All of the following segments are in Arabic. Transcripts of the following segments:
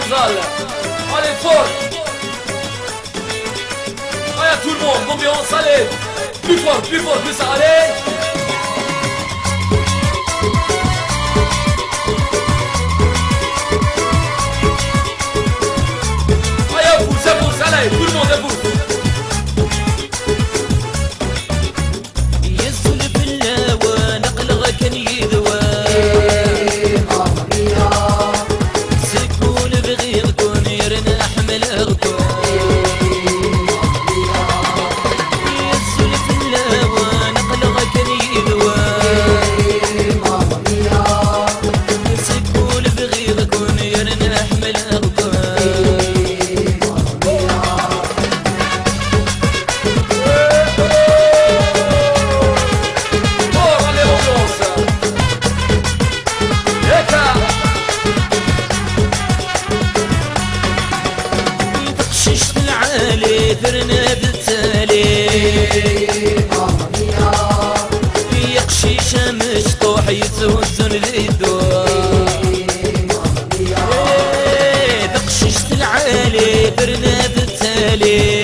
Portugal. Allez, fort. Allez, tout le monde, l'ambiance, allez. Plus fort, plus ça, allez. Allez, vous, allez, tout le monde, à vous. ثرنا بالتالي في قشيشة مشطوح يتوزن ذي الدور بقشيشة العالي ثرنا بالتالي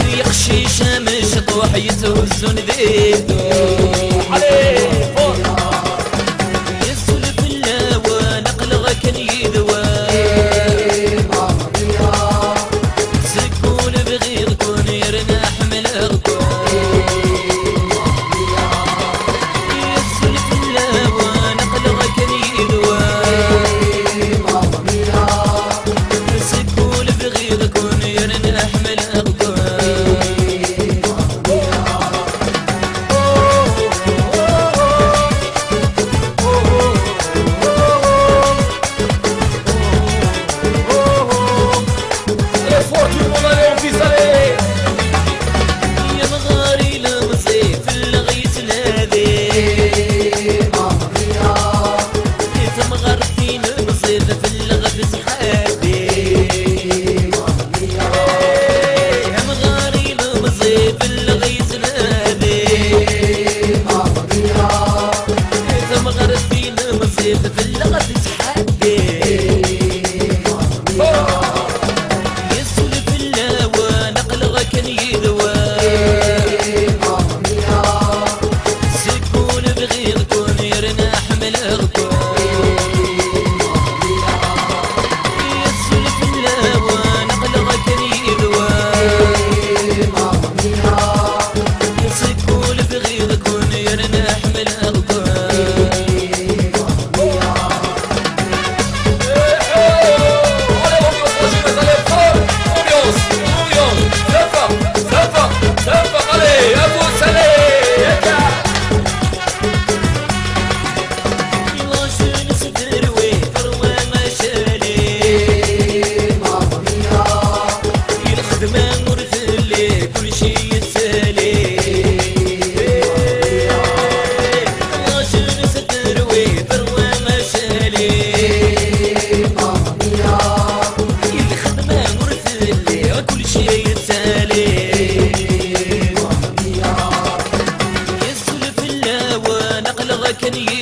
في قشيشة مشطوح يتوزن ذي الدور يسولف اللاوى نقلغ كان يدوى في اللغة تتحدي يسولف اللاوى نقلغ كان يدوى سكون بغير كون يرنا حمل اغطى يسولف اللاوى نقلغ كان يدوى سكون بغير كون يرنا حمل اغطى كان